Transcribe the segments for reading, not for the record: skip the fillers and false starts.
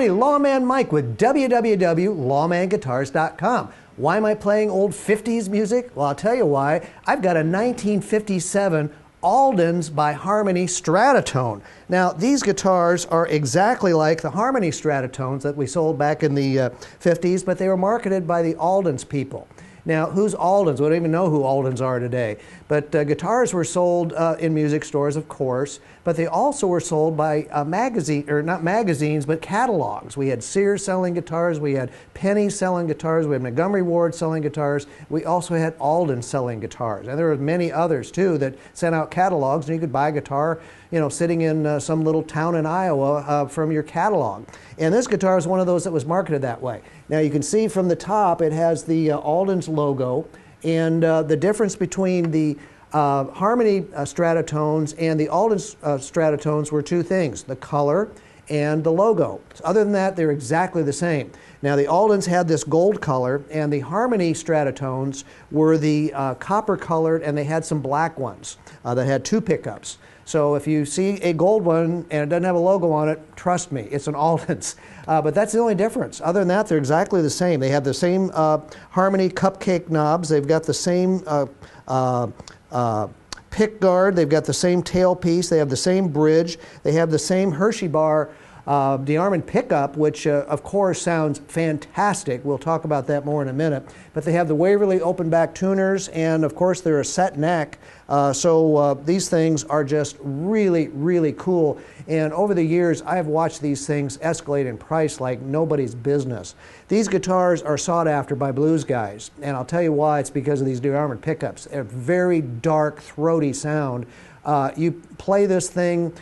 everybody, Lawman Mike with www.lawmanguitars.com. Why am I playing old 50s music? Well, I'll tell you why. I've got a 1957 Aldens by Harmony Stratotone. Now, these guitars are exactly like the Harmony Stratotones that we sold back in the 50s, but they were marketed by the Aldens people. Now, who's Aldens? We don't even know who Aldens are today. But guitars were sold in music stores, of course, but they also were sold by not magazines, but catalogs. We had Sears selling guitars, we had Penny selling guitars, we had Montgomery Ward selling guitars, we also had Aldens selling guitars. And there were many others, too, that sent out catalogs, and you could buy a guitar, you know, sitting in some little town in Iowa from your catalog. And this guitar is one of those that was marketed that way. Now, you can see from the top, it has the Aldens logo, and the difference between the Harmony Stratotones and the Aldens Stratotones were two things: the color and the logo. Other than that, they're exactly the same. Now, the Aldens had this gold color, and the Harmony Stratotones were the copper colored, and they had some black ones that had two pickups. So if you see a gold one and it doesn't have a logo on it, trust me, it's an Aldens. But that's the only difference. Other than that, they're exactly the same. They have the same Harmony cupcake knobs. They've got the same pick guard. They've got the same tailpiece. They have the same bridge. They have the same Hershey bar DeArmond pickup, which of course sounds fantastic. We'll talk about that more in a minute. But they have the Waverly open back tuners, and of course they're a set neck. So these things are just really, really cool. And over the years, I've watched these things escalate in price like nobody's business. These guitars are sought after by blues guys, and I'll tell you why. It's because of these DeArmond pickups. They're a very dark, throaty sound. You play this thing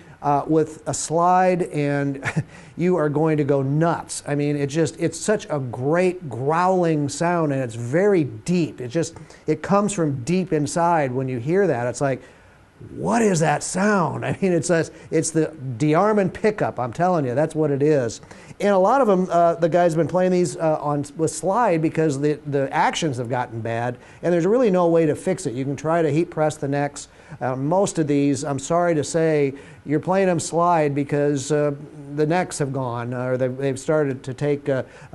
with a slide and you are going to go nuts. I mean, it's such a great growling sound, and it's very deep. It comes from deep inside. When you hear that, it's like, what is that sound? I mean, it's the DeArmond pickup. I'm telling you, that's what it is. And a lot of them, the guys have been playing these with slide because the actions have gotten bad, and there's really no way to fix it. You can try to heat press the necks. Most of these, I'm sorry to say, you're playing them slide because the necks have gone, or they've started to take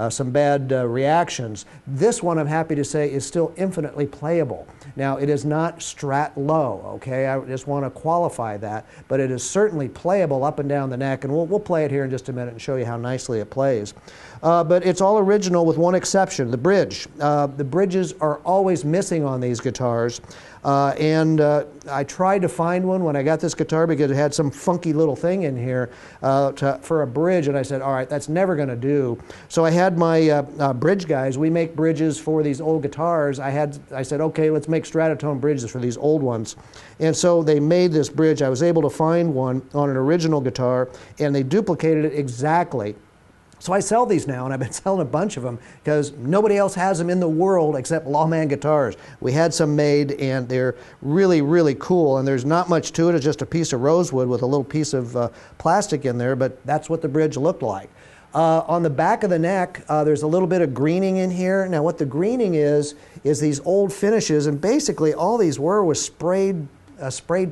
some bad reactions. This one, I'm happy to say, is still infinitely playable. Now, it is not Strat low, okay? I just want to qualify that, but it is certainly playable up and down the neck, and we'll play it here in just a minute and show you how nicely it plays. But it's all original with one exception: the bridge. The bridges are always missing on these guitars, and I tried to find one when I got this guitar because it had some funky little thing in here for a bridge, and I said, all right, that's never going to do. So I had my bridge guys. We make bridges for these old guitars. I said, okay, let's make Stratotone bridges for these old ones. And so they made this bridge. I was able to find one on an original guitar, and they duplicated it exactly. So I sell these now, and I've been selling a bunch of them because nobody else has them in the world except Lawman Guitars. We had some made, and they're really, really cool, and there's not much to it. It's just a piece of rosewood with a little piece of plastic in there, but that's what the bridge looked like. On the back of the neck, there's a little bit of greening in here. Now, what the greening is these old finishes, and basically all these were was sprayed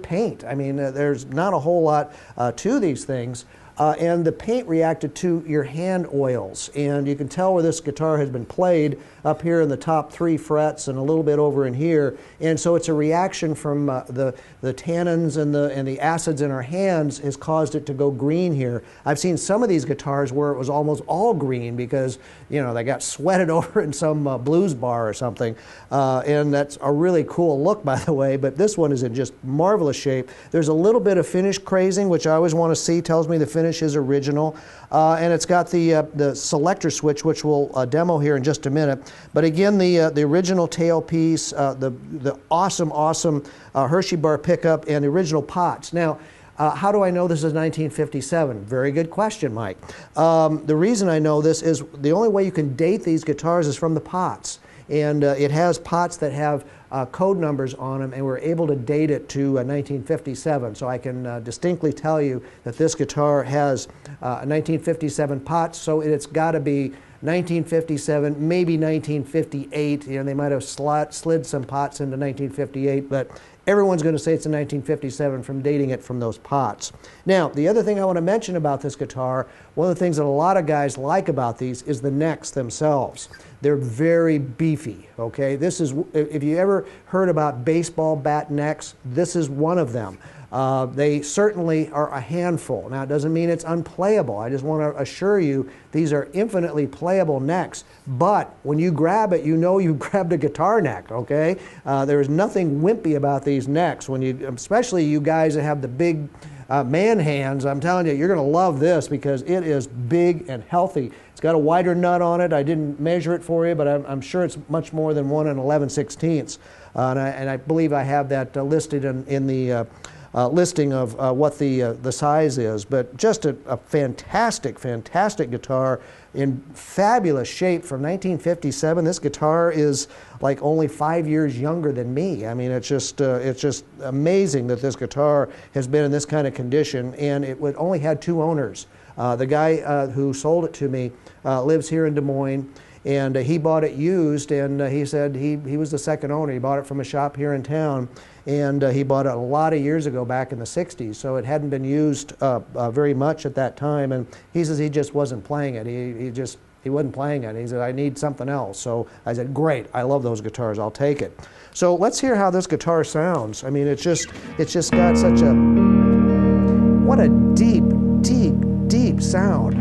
paint. I mean, there's not a whole lot to these things. And the paint reacted to your hand oils, and you can tell where this guitar has been played up here in the top 3 frets and a little bit over in here, and so it's a reaction from the tannins and the acids in our hands has caused it to go green here. I've seen some of these guitars where it was almost all green because, you know, they got sweated over in some blues bar or something, and that's a really cool look, by the way, but this one is in just marvelous shape. There's a little bit of finish crazing, which I always want to see. Tells me the finish is original, and it's got the selector switch, which we'll demo here in just a minute. But again, the original tailpiece, the awesome Hershey bar pickup, and the original pots. Now, how do I know this is 1957? Very good question, Mike. The reason I know this is the only way you can date these guitars is from the pots. And it has pots that have code numbers on them, and we're able to date it to 1957. So I can distinctly tell you that this guitar has a 1957 pot, so it's got to be 1957, maybe 1958. You know, they might have slid some pots into 1958, but everyone's going to say it's in 1957 from dating it from those pots. Now, the other thing I want to mention about this guitar, one of the things that a lot of guys like about these is the necks themselves. They're very beefy, okay? This is, if you ever heard about baseball bat necks, this is one of them. They certainly are a handful. Now, it doesn't mean it's unplayable. I just want to assure you these are infinitely playable necks. But when you grab it, you know you grabbed a guitar neck, okay? There is nothing wimpy about these necks. When you, especially you guys that have the big man hands, I'm telling you, you're going to love this because it is big and healthy. It's got a wider nut on it. I didn't measure it for you, but I'm sure it's much more than 1 11/16. And I believe I have that listed in the listing of what the size is. But just a fantastic, fantastic guitar in fabulous shape from 1957. This guitar is like only 5 years younger than me. I mean, it's just amazing that this guitar has been in this kind of condition, and it only had 2 owners. The guy who sold it to me lives here in Des Moines, and he bought it used, and he said he was the second owner. He bought it from a shop here in town, and he bought it a lot of years ago back in the 60s, so it hadn't been used very much at that time, and he says he just wasn't playing it. He wasn't playing it. He said, I need something else. So I said, great, I love those guitars, I'll take it. So let's hear how this guitar sounds. I mean, it's just got such a, what a deep, deep, deep sound.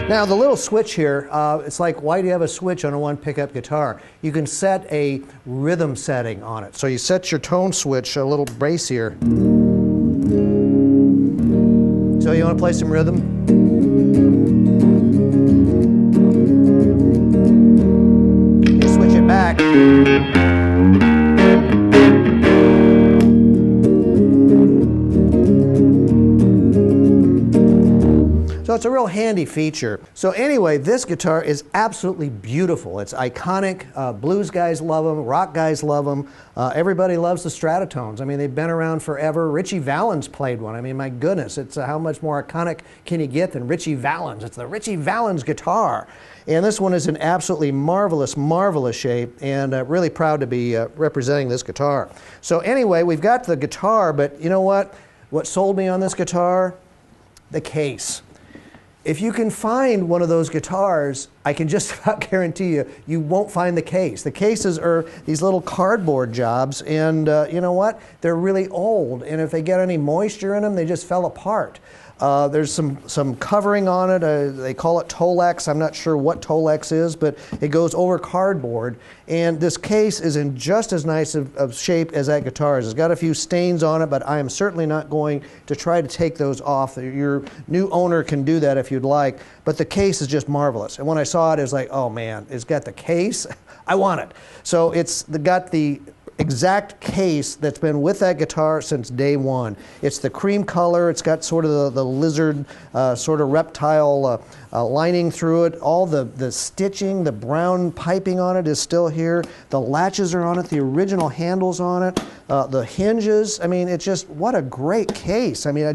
Now the little switch here, it's like, why do you have a switch on a one pickup guitar? You can set a rhythm setting on it. So you set your tone switch, a little brace here. So you want to play some rhythm? You switch it back. So it's a real handy feature. So anyway, this guitar is absolutely beautiful. It's iconic. Blues guys love them. Rock guys love them. Everybody loves the Stratotones. I mean, they've been around forever. Richie Valens played one. I mean, my goodness, it's how much more iconic can you get than Richie Valens? It's the Richie Valens guitar. And this one is in absolutely marvelous, marvelous shape, and really proud to be representing this guitar. So anyway, we've got the guitar, but you know what? What sold me on this guitar? The case. If you can find one of those guitars, I can just about guarantee you, you won't find the case. The cases are these little cardboard jobs, and you know what? They're really old, and if they get any moisture in them, they just fell apart. There's some covering on it. They call it Tolex. I'm not sure what Tolex is, but it goes over cardboard. And this case is in just as nice of shape as that guitar is. It's got a few stains on it, but I am certainly not going to try to take those off. Your new owner can do that if you'd like, but the case is just marvelous. And when I saw it, it was like, oh man, it's got the case. I want it. So it's got the exact case that's been with that guitar since day one. It's the cream color. It's got sort of the lizard, sort of reptile lining through it. All the stitching, the brown piping on it is still here. The latches are on it, the original handles on it, the hinges. I mean, it's just, what a great case. I mean, I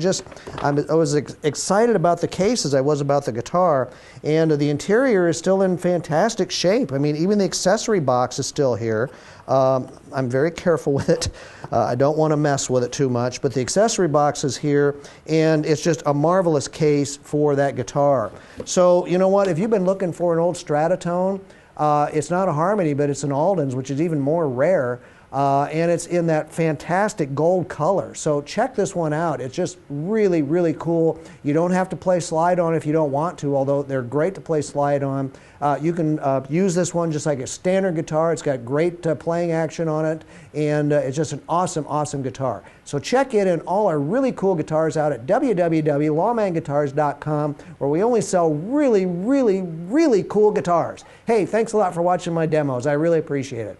was excited about the case as I was about the guitar. And the interior is still in fantastic shape. I mean, even the accessory box is still here. I'm very careful with it. I don't want to mess with it too much, but the accessory box is here, and it's just a marvelous case for that guitar. So, you know what? If you've been looking for an old Stratotone, it's not a Harmony, but it's an Aldens, which is even more rare. And it's in that fantastic gold color. So check this one out. It's just really, really cool. You don't have to play slide on if you don't want to, although they're great to play slide on. You can use this one just like a standard guitar. It's got great playing action on it, and it's just an awesome, awesome guitar. So check it and all our really cool guitars out at www.lawmanguitars.com, where we only sell really, really, really cool guitars. Hey, thanks a lot for watching my demos. I really appreciate it.